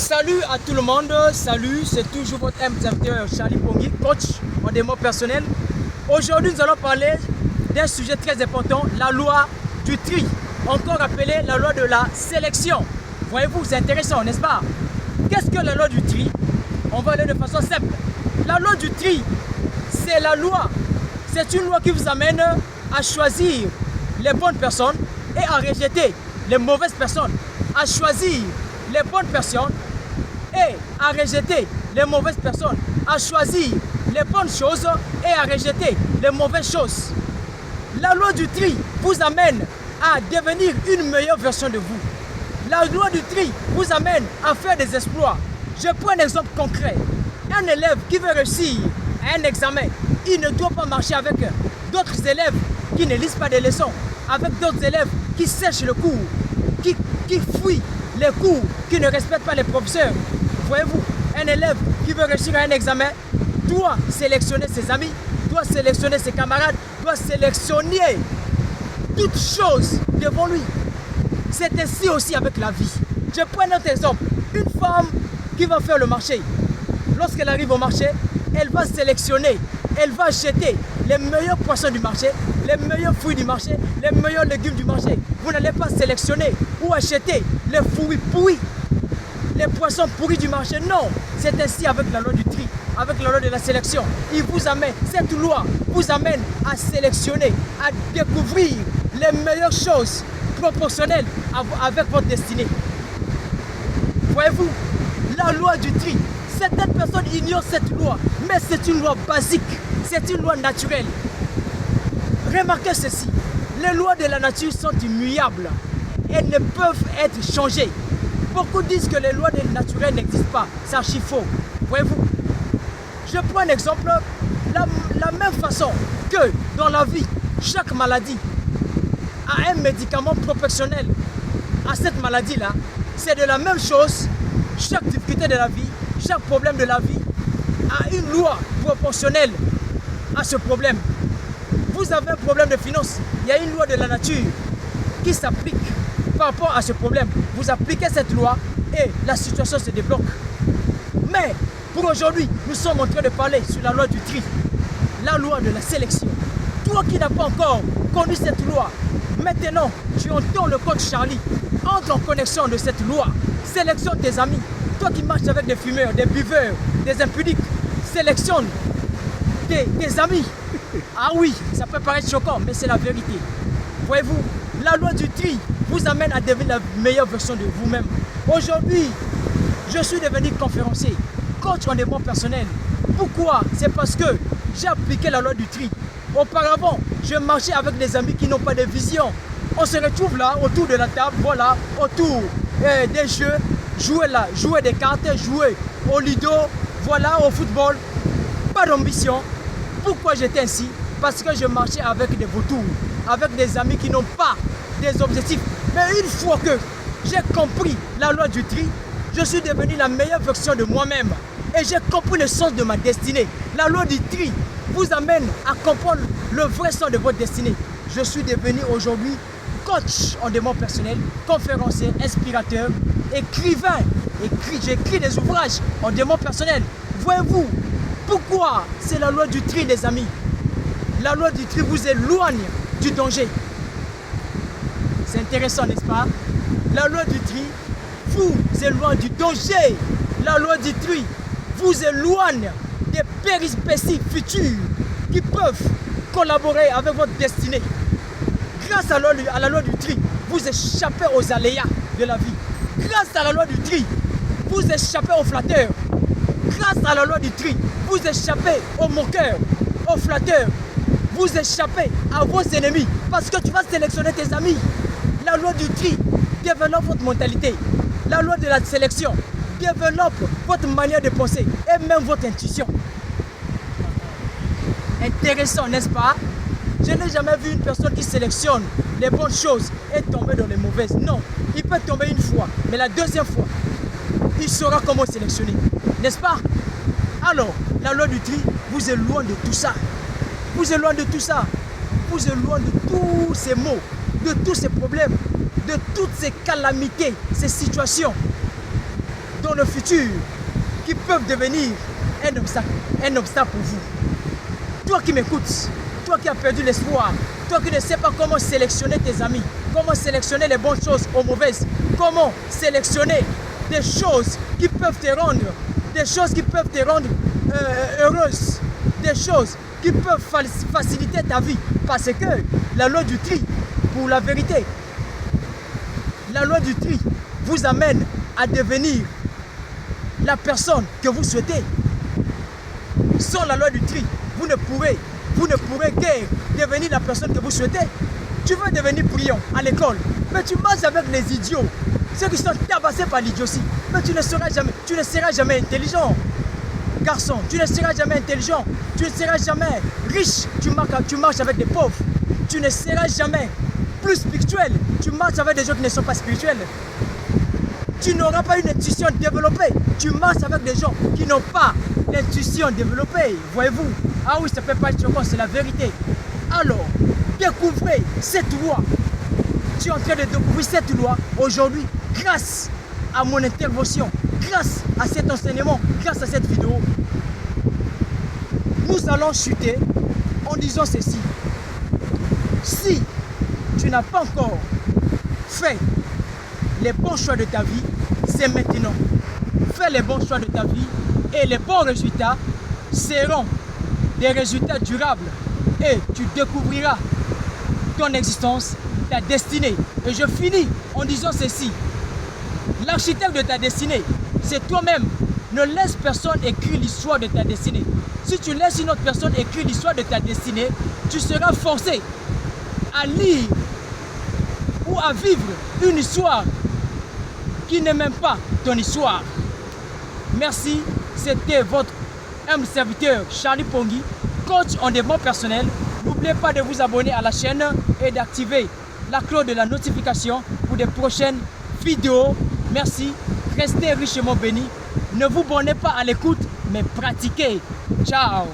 Salut à tout le monde, salut, c'est toujours votre serviteur Charlie Pongi, coach en développement personnel. Aujourd'hui, nous allons parler d'un sujet très important, la loi du tri, encore appelée la loi de la sélection. Voyez-vous, c'est intéressant, n'est-ce pas? Qu'est-ce que la loi du tri? On va aller de façon simple. La loi du tri, c'est la loi. C'est une loi qui vous amène à choisir les bonnes personnes et à rejeter les mauvaises personnes. À choisir les bonnes personnes et à rejeter les mauvaises personnes. À choisir les bonnes choses et à rejeter les mauvaises choses. La loi du tri vous amène à devenir une meilleure version de vous. La loi du tri vous amène à faire des exploits. Je prends un exemple concret. Un élève qui veut réussir à un examen, il ne doit pas marcher avec d'autres élèves qui ne lisent pas des leçons, avec d'autres élèves qui sèchent le cours, qui fuient les cours, qui ne respectent pas les professeurs. Voyez-vous, un élève qui veut réussir à un examen doit sélectionner ses amis, doit sélectionner ses camarades, doit sélectionner toutes choses devant lui. C'est ainsi aussi avec la vie. Je prends un autre exemple. Une femme qui va faire le marché, lorsqu'elle arrive au marché, elle va sélectionner, elle va acheter les meilleurs poissons du marché, les meilleurs fruits du marché, les meilleurs légumes du marché. Vous n'allez pas sélectionner ou acheter les fruits pourris, les poissons pourris du marché. Non, c'est ainsi avec la loi du tri, avec la loi de la sélection. Il vous amène, cette loi vous amène à sélectionner, à découvrir les meilleures choses proportionnelles avec votre destinée. Voyez-vous, la loi du tri, certaines personnes ignorent cette loi, mais c'est une loi basique, c'est une loi naturelle. Remarquez ceci, les lois de la nature sont immuables, elles ne peuvent être changées. Beaucoup disent que les lois naturelles n'existent pas, c'est archi faux. Voyez-vous, je prends un exemple, la même façon que dans la vie, chaque maladie a un médicament proportionnel à cette maladie-là, c'est de la même chose, chaque difficulté de la vie, chaque problème de la vie a une loi proportionnelle à ce problème. Vous avez un problème de finance, il y a une loi de la nature qui s'applique par rapport à ce problème. Vous appliquez cette loi et la situation se débloque. Mais pour aujourd'hui, nous sommes en train de parler sur la loi du tri, la loi de la sélection. Toi qui n'as pas encore connu cette loi, maintenant tu entends le coach Charlie, entre en connexion de cette loi, sélectionne tes amis. Toi qui marches avec des fumeurs, des buveurs, des impudiques, sélectionne tes amis. Ah oui, ça peut paraître choquant, mais c'est la vérité. Voyez-vous, la loi du tri vous amène à devenir la meilleure version de vous-même. Aujourd'hui, je suis devenu conférencier, coach en développement personnel. Pourquoi? C'est parce que j'ai appliqué la loi du tri. Auparavant, je marchais avec des amis qui n'ont pas de vision. On se retrouve là, autour de la table, voilà, autour des jeux, jouer des cartes, jouer au ludo, voilà, au football. Pas d'ambition. Pourquoi j'étais ainsi? Parce que je marchais avec des vautours, avec des amis qui n'ont pas des objectifs. Mais une fois que j'ai compris la loi du tri, je suis devenu la meilleure version de moi-même. Et j'ai compris le sens de ma destinée. La loi du tri vous amène à comprendre le vrai sens de votre destinée. Je suis devenu aujourd'hui coach en développement personnel, conférencier, inspirateur, écrivain. J'écris des ouvrages en développement personnel. Voyez-vous, pourquoi c'est la loi du tri, les amis? La loi du tri vous éloigne du danger. C'est intéressant, n'est-ce pas? La loi du tri vous éloigne du danger. La loi du tri vous éloigne des péripéties futures qui peuvent collaborer avec votre destinée. Grâce à la loi du tri, vous échappez aux aléas de la vie. Grâce à la loi du tri, vous échappez aux flatteurs. Grâce à la loi du tri, vous échappez aux moqueurs, aux flatteurs. Vous échappez à vos ennemis parce que tu vas sélectionner tes amis. La loi du tri développe votre mentalité. La loi de la sélection développe votre manière de penser et même votre intuition. Intéressant, n'est-ce pas? Je n'ai jamais vu une personne qui sélectionne les bonnes choses et tomber dans les mauvaises. Non, il peut tomber une fois, mais la deuxième fois, il saura comment sélectionner. N'est-ce pas? Alors, la loi du tri vous éloigne de tout ça. Vous éloigne de tout ça. Vous éloigne de tous ces maux, de tous ces problèmes, de toutes ces calamités, ces situations le futur qui peuvent devenir un obstacle pour vous. Toi qui m'écoutes, toi qui as perdu l'espoir, toi qui ne sais pas comment sélectionner tes amis, comment sélectionner les bonnes choses aux mauvaises, comment sélectionner des choses qui peuvent te rendre, heureuse, des choses qui peuvent faciliter ta vie. Parce que la loi du tri, pour la vérité, la loi du tri vous amène à devenir la personne que vous souhaitez. Sans la loi du tri, vous ne pourrez guère devenir la personne que vous souhaitez. Tu veux devenir brillant à l'école, mais tu marches avec les idiots, ceux qui sont tabassés par l'idiotie. Mais tu ne seras jamais intelligent. Garçon, tu ne seras jamais intelligent, tu ne seras jamais riche, tu marches avec des pauvres. Tu ne seras jamais plus spirituel, tu marches avec des gens qui ne sont pas spirituels. Tu n'auras pas une intuition développée, tu marches avec des gens qui n'ont pas l'intuition développée. Voyez-vous? Ah oui, ça ne peut pas être choquant, c'est la vérité. Alors, découvrez cette loi. Tu es en train de découvrir cette loi aujourd'hui grâce à mon intervention, grâce à cet enseignement, grâce à cette vidéo. Nous allons chuter en disant ceci. Si tu n'as pas encore fait les bons choix de ta vie, c'est maintenant. Fais les bons choix de ta vie et les bons résultats seront des résultats durables et tu découvriras ton existence, ta destinée. Et je finis en disant ceci. L'architecte de ta destinée, c'est toi-même. Ne laisse personne écrire l'histoire de ta destinée. Si tu laisses une autre personne écrire l'histoire de ta destinée, tu seras forcé à lire ou à vivre une histoire qui n'est même pas ton histoire. Merci, c'était votre humble serviteur Charlie Pongui, coach en développement personnel. N'oubliez pas de vous abonner à la chaîne et d'activer la cloche de la notification pour des prochaines vidéos. Merci, restez richement bénis. Ne vous bornez pas à l'écoute, mais pratiquez. Ciao.